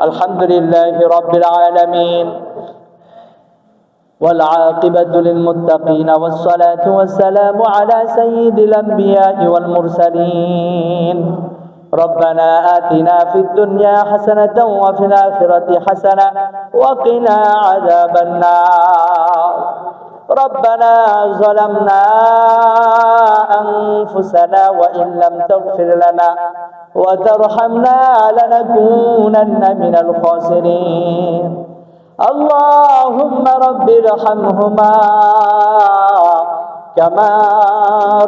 আলহামদুলিল্লাহি রাব্বিল আলামিন والعاقبة للمتقين والصلاة والسلام على سيد الأنبياء والمرسلين ربنا آتنا في الدنيا حسنة وفي الآخرة حسنة وقنا عذاب النار ربنا ظلمنا أنفسنا وإن لم تغفر لنا وترحمنا لنكونن من الخاسرين اللهم رب ارحمهما كما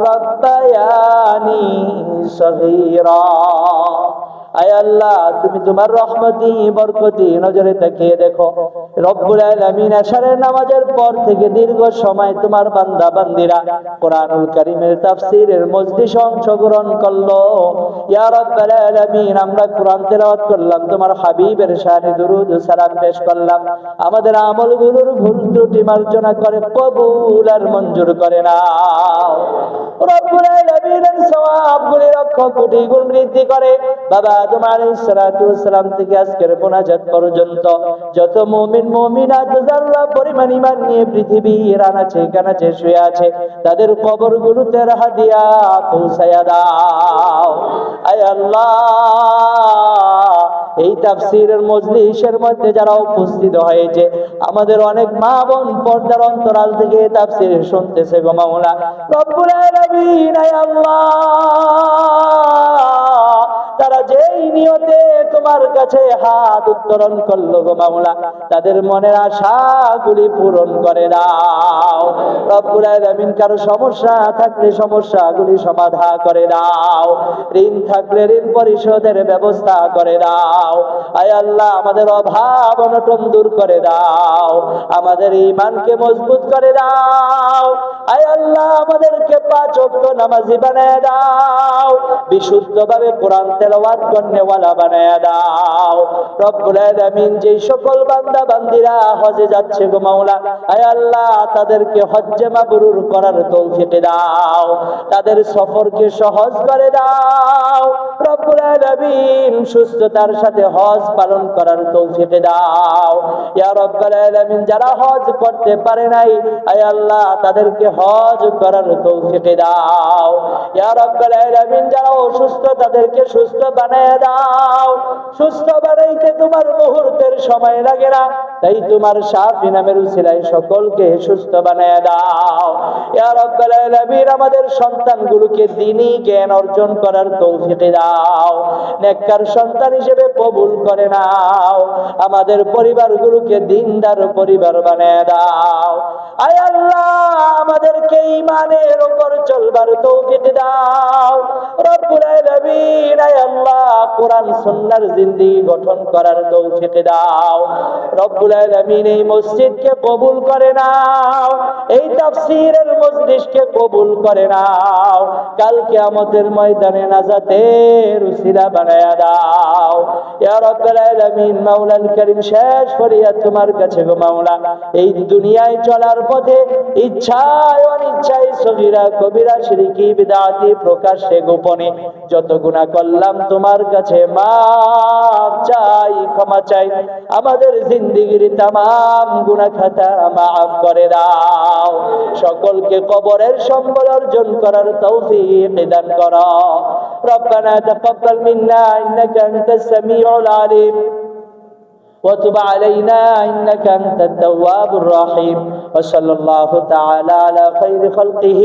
ربياني صغيرا আয় আল্লাহ, তুমি তোমার রহমতি বরকতি নজরে তাকিয়ে দেখো। রব্বুল আলামিন আশারের নামাজের পর থেকে দীর্ঘ সময় তোমার বান্দা বান্দিরা কোরআনুল কারীমের তাফসীরের মজলিসে অংশগ্রহণ করলো। ইয়া রাব্বাল আলামিন, আমরা কোরআন তেলাওয়াত করলাম, তোমার হাবিবের শানে দুরূদ ও সালাম পেশ করলাম। আমাদের আমলগুলোর ভুল ত্রুটি মার্জনা করে কবুল আর মঞ্জুর করে নাও। রব্বুল আলামিনের সওয়াবগুলি লক্ষ কোটি গুণ বৃদ্ধি করে। বাবা আদম আলাইহিস সালাতু ওয়াস সালাম থেকে আজকের মোনাজাত পর্যন্ত যত মুমিন মুমিনাত যারা পরিমাণ ঈমান নিয়ে পৃথিবীর আনাচে কানাচে শুয়ে আছে, তাদের কবরগুলোতে হাদিয়া পৌঁছায়া দাও। আয় আল্লাহ, এই তাফসীরের মজলিসের মধ্যে যারা উপস্থিত হয়েছে, আমাদের অনেক মা বোন পর্দার অন্তরাল থেকে তাফসীর শুনতেছে গো মাওলা রব্বুল আলামিন। আয় আল্লাহ, তারা যেই নিয়তে তোমার কাছে হাত উত্তোলন করলো গো মাওলা, তাদের মনের আশাগুলি পূরণ করে দাও রব্বুল আলামিন। কারো সমস্যা থাকলে সমস্যাগুলি সমাধান করে দাও, ঋণ থাকলে ঋণ পরিশোধের ব্যবস্থা করে দাও। আয় আল্লাহ, আমাদের অভাব অনটন দূর করে দাও, আমাদের ঈমানকে মজবুত করে দাও। আয় আল্লাহ, আমাদেরকে পাঁচ ওয়াক্ত নামাজি বানায় দাও, বিশুদ্ধভাবে কোরআন তেলাওয়াত করনেওয়ালা বানায় দাও রব্বুল আলামিন। যেই সকল বান্দা বান্দিরা হজে যাচ্ছে গো মাওলা, আয় আল্লাহ, তাদেরকে হজ্জে মাবরুর করার তৌফিক দাও, তাদের সফরকে সহজ করে দাও রব্বুল আলামিন। সুস্থতার সাথে হজ পালন করার তৌফিক দাও ইয়া রব্বুল আলামিন। যারা হজ করতে পারে নাই, আয় আল্লাহ, তাদেরকে হজ করার তৌফিক দাও ইয়া রব্বুল আলামিন। যারা অসুস্থ, তাদেরকে সুস্থ বানায় দাও। সুস্থ বানাইতে তোমার মুহূর্তের সময় লাগে না, তাই তোমার শাফি নামের উসিলায় সকলকে সুস্থ বানায় দাও ইয়া রাব্বাল আলামিন। আমাদের সন্তানগুলোকে দ্বীনি জ্ঞান অর্জন করার তৌফিক দাও, নেককার সন্তান হিসেবে কবুল করে নাও। আমাদের পরিবারগুলোকে দ্বীনদার পরিবার বানায় দাও। আয় আল্লাহ, আমাদেরকে ঈমানের উপর চলবার তৌফিক দাও রব্বুল আলামিন। আয় আল্লাহ, কোরআন সুন্নাহর জিন্দেগি গঠন করার তৌফিক দাও রব্বুল আলামিন। এই মসজিদকে কবুল করে নাও, এই তাফসীরের মজলিসকে কবুল করে নাও। কাল কিয়ামতের ময়দানে নাজাতের উসিলা বানায়া দাও ইয়া রাব্বাল আলামিন। মাওলাল কারীম, শেষ ফরিয়াদ তোমার কাছে গো মাওলা, এই দুনিয়ায় চলার পথে ইচ্ছায় অনিচ্ছায় সগীরা কবিরা শিরকি বিদআতি প্রকাশ্যে গোপনে যত গুনাহ করলাম তোমার কাছে মাফ চাই, ক্ষমা চাই। আমাদের জিন্দেগীর তামাম গুনাহ খাতা মাফ করে দাও। সকলকে কবরের সম্বল অর্জন করার তৌফিক দান করো। রব্বানা তাকাব্বাল মিন্না ইন্নাকা আনতাস সামিউল আলিম وتب علينا إنك أنت التواب الرحيم وصلى الله تعالى على خير خلقه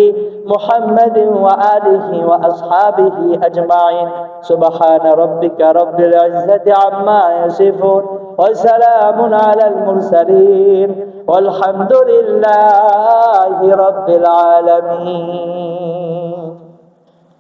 محمد وآله وأصحابه أجمعين سبحان ربك رب العزة عما يصفون وسلام على المرسلين والحمد لله رب العالمين.